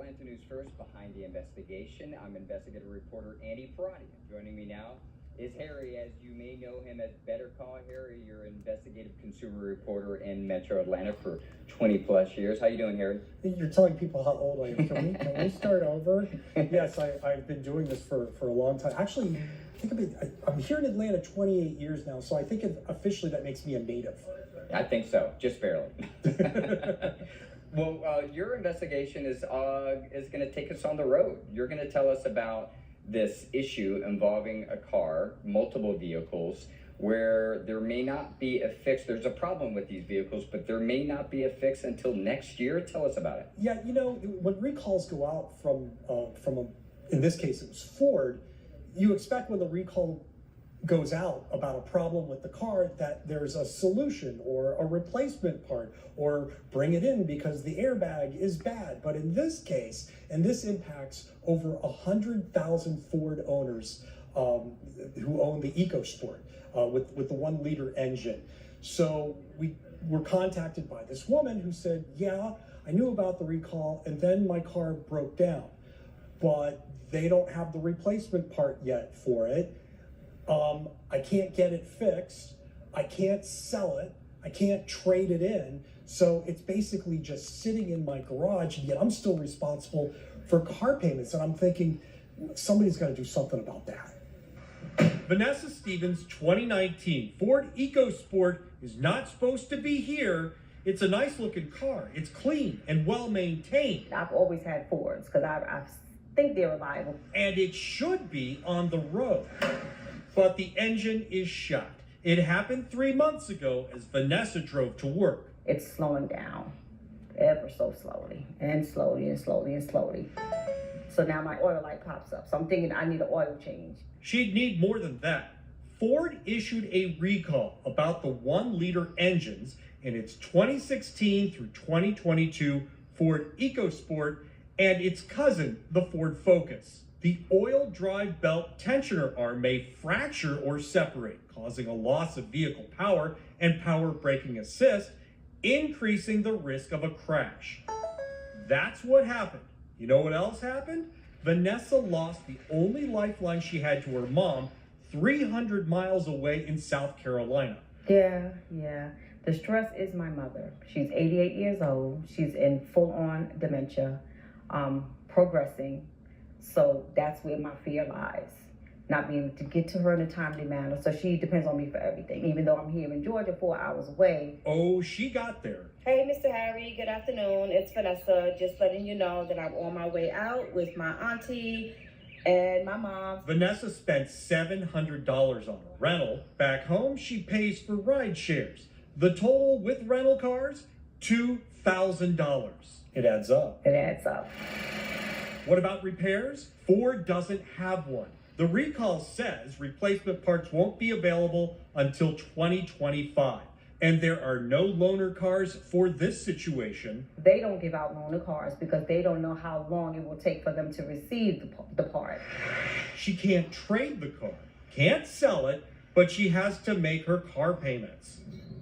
Atlanta News First, Behind the Investigation. I'm investigative reporter Andy Parati. Joining me now is Harry, as you may know him as Better Call Harry. You're an investigative consumer reporter in Metro Atlanta for 20 plus years. How you doing, Harry? You're telling people how old I am. Can we start over? Yes, I've been doing this for a long time. Actually, I think I'm here in Atlanta 28 years now, so I think officially that makes me a native. I think so, just barely. Well, your investigation is going to take us on the road. You're going to tell us about this issue involving a car, multiple vehicles, where there may not be a fix. There's a problem with these vehicles, but there may not be a fix until next year. Tell us about it. Yeah, you know, when recalls go out in this case it was Ford, you expect when the recall goes out about a problem with the car that there's a solution or a replacement part or bring it in because the airbag is bad. But in this case, and this impacts over 100,000 Ford owners who own the EcoSport with the 1-liter engine. So we were contacted by this woman who said, yeah, I knew about the recall and then my car broke down, but they don't have the replacement part yet for it. I can't get it fixed. I can't sell it. I can't trade it in. So it's basically just sitting in my garage, and yet I'm still responsible for car payments. And I'm thinking somebody's got to do something about that. Vanessa Stevens' 2019 Ford EcoSport is not supposed to be here. It's a nice looking car. It's clean and well maintained. I've always had Fords because I think they're reliable. And it should be on the road. But the engine is shot. It happened 3 months ago as Vanessa drove to work. It's slowing down ever so slowly and slowly and slowly and slowly. So now my oil light pops up. So I'm thinking I need an oil change. She'd need more than that. Ford issued a recall about the 1-liter engines in its 2016 through 2022 Ford EcoSport and its cousin, the Ford Focus. The oil drive belt tensioner arm may fracture or separate, causing a loss of vehicle power and power braking assist, increasing the risk of a crash. That's what happened. You know what else happened? Vanessa lost the only lifeline she had to her mom 300 miles away in South Carolina. Yeah. The stress is my mother. She's 88 years old. She's in full-on dementia, progressing. So that's where my fear lies, not being able to get to her in a timely manner. So she depends on me for everything, even though I'm here in Georgia 4 hours away. Oh, she got there. Hey, Mr. Harry, good afternoon. It's Vanessa, just letting you know that I'm on my way out with my auntie and my mom. Vanessa spent $700 on a rental. Back home, she pays for ride shares. The total with rental cars, $2,000. It adds up. It adds up. What about repairs? Ford doesn't have one. The recall says replacement parts won't be available until 2025. And there are no loaner cars for this situation. They don't give out loaner cars because they don't know how long it will take for them to receive the part. She can't trade the car, can't sell it, but she has to make her car payments.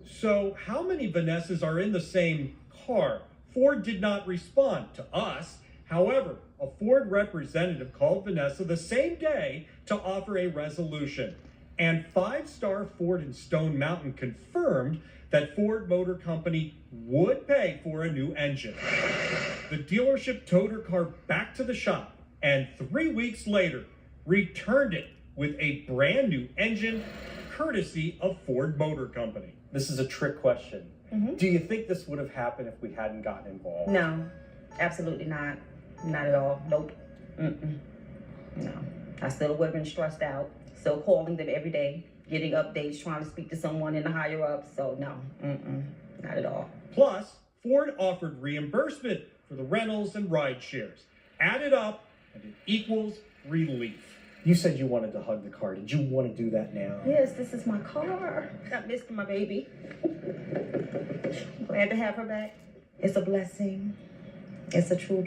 So how many Vanessas are in the same car? Ford did not respond to us. However, a Ford representative called Vanessa the same day to offer a resolution. And 5-star Ford in Stone Mountain confirmed that Ford Motor Company would pay for a new engine. The dealership towed her car back to the shop and 3 weeks later returned it with a brand new engine courtesy of Ford Motor Company. This is a trick question. Do you think this would have happened if we hadn't gotten involved? No, absolutely not. Not at all. Nope. No. I still would have been stressed out. Still calling them every day, getting updates, trying to speak to someone in the higher ups. So no, not at all. Plus, Ford offered reimbursement for the rentals and ride shares. Add it up, and it equals relief. You said you wanted to hug the car. Did you want to do that now? Yes, this is my car. I missed my baby. Glad to have her back. It's a blessing. It's a true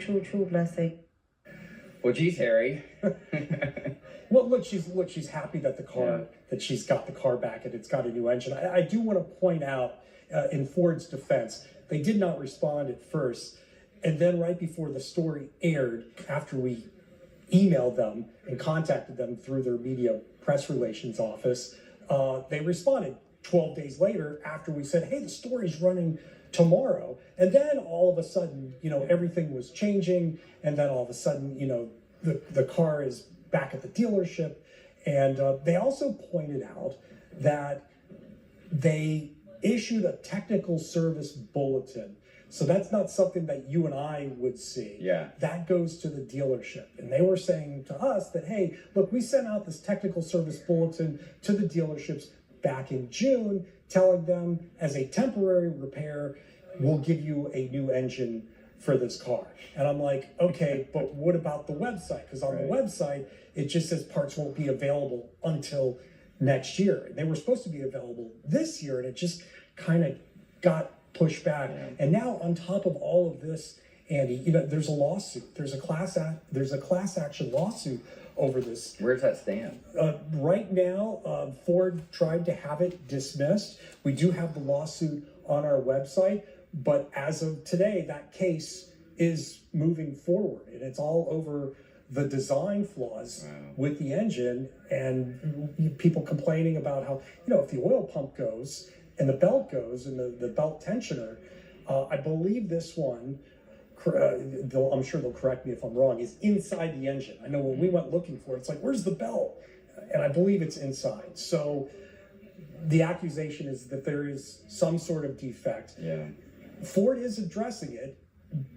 blessing. Well, geez, Harry. Well, look, she's happy that that she's got the car back and it's got a new engine. I do want to point out, in Ford's defense, they did not respond at first. And then right before the story aired, after we emailed them and contacted them through their media press relations office, they responded 12 days later after we said, hey, the story's running tomorrow. And then all of a sudden, everything was changing. And then all of a sudden, the car is back at the dealership. And they also pointed out that they issued a technical service bulletin. So that's not something that you and I would see. Yeah. That goes to the dealership. And they were saying to us that, hey, look, we sent out this technical service bulletin to the dealerships back in June, telling them as a temporary repair, we'll give you a new engine for this car. And I'm like, okay, but what about the website? Because on the website, it just says parts won't be available until next year. And they were supposed to be available this year, and it just kind of got pushed back. Yeah. And now on top of all of this, Andy, there's a lawsuit. There's a class action lawsuit over this. Where does that stand? Right now, Ford tried to have it dismissed. We do have the lawsuit on our website, but as of today, that case is moving forward, and it's all over the design flaws with the engine, and people complaining about how, if the oil pump goes and the belt goes and the belt tensioner, I believe this one, I'm sure they'll correct me if I'm wrong, is inside the engine. I know when we went looking for it, it's like, where's the belt? And I believe it's inside. So the accusation is that there is some sort of defect. Yeah. Ford is addressing it.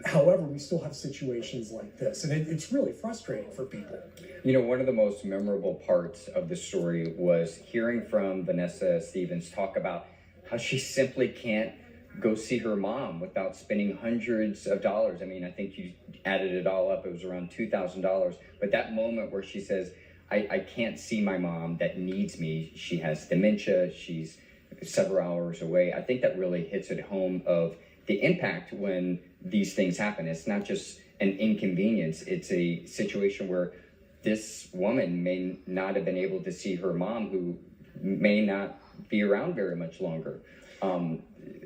However, we still have situations like this, and it's really frustrating for people. One of the most memorable parts of the story was hearing from Vanessa Stevens talk about how she simply can't go see her mom without spending hundreds of dollars. I mean, I think you added it all up, it was around $2,000. But that moment where she says, I can't see my mom that needs me. She has dementia, she's several hours away. I think that really hits it home of the impact when these things happen. It's not just an inconvenience, it's a situation where this woman may not have been able to see her mom, who may not be around very much longer. I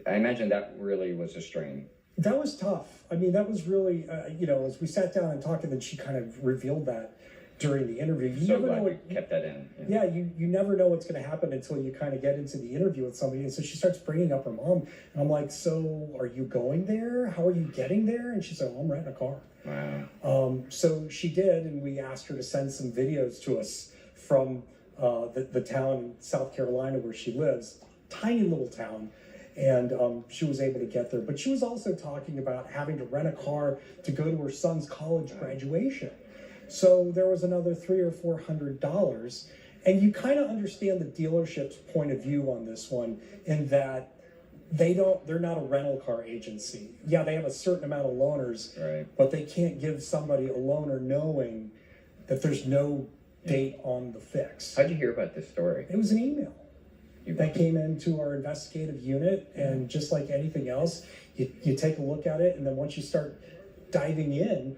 imagine that really was a strain. That was tough. I mean, that was really, as we sat down and talked, and then she kind of revealed that during the interview. You So never glad know you kept that in. Yeah, you never know what's going to happen until you kind of get into the interview with somebody. And so she starts bringing up her mom, and I'm like, so are you going there? How are you getting there? And she said, I'm renting a car. Wow. So she did, and we asked her to send some videos to us from the town in South Carolina where she lives, tiny little town. And she was able to get there. But she was also talking about having to rent a car to go to her son's college graduation. So there was another $300 or $400. And you kind of understand the dealership's point of view on this one, in that they're not a rental car agency. Yeah, they have a certain amount of loaners, Right. but they can't give somebody a loaner knowing that there's no date on the fix. How'd you hear about this story? It was an email that came into our investigative unit, and just like anything else, you take a look at it, and then once you start diving in,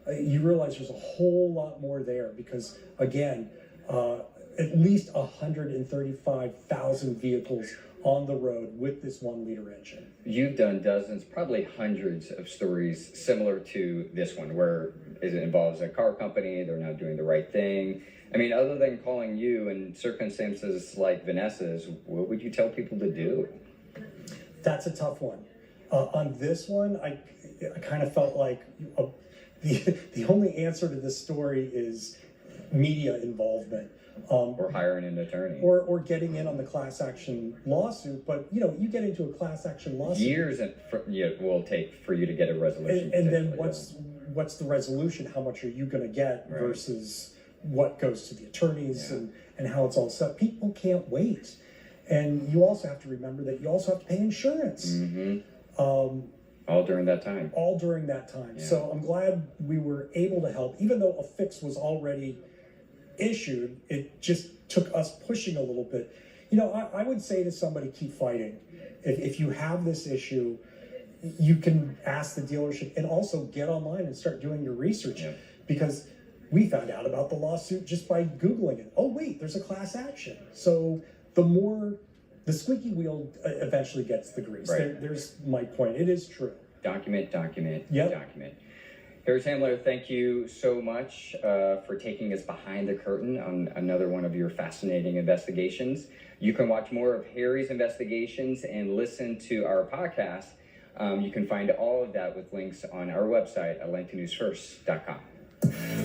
you realize there's a whole lot more there, because again, at least 135,000 vehicles on the road with this 1-liter engine. You've done dozens, probably hundreds of stories similar to this one, where it involves a car company, they're not doing the right thing. I mean, other than calling you in circumstances like Vanessa's, what would you tell people to do? That's a tough one. On this one, I kind of felt like the only answer to this story is media involvement. Or hiring an attorney. Or getting in on the class action lawsuit. But, you get into a class action lawsuit. Years will take for you to get a resolution. And then what's the resolution? How much are you going to get versus what goes to the attorneys and how it's all set? People can't wait. And you also have to remember that you also have to pay insurance. Mm-hmm. All during that time. All during that time. Yeah. So I'm glad we were able to help. Even though a fix was already issued, it just took us pushing a little bit. I would say to somebody, keep fighting. If you have this issue, you can ask the dealership, and also get online and start doing your research. Yeah. Because we found out about the lawsuit just by Googling it. Oh, wait, there's a class action. So the squeaky wheel eventually gets the grease. Right. There's my point. It is true. Document, document, Yep. document. Harry Sandler, thank you so much for taking us behind the curtain on another one of your fascinating investigations. You can watch more of Harry's investigations and listen to our podcast. You can find all of that with links on our website, AtlantaNewsFirst.com.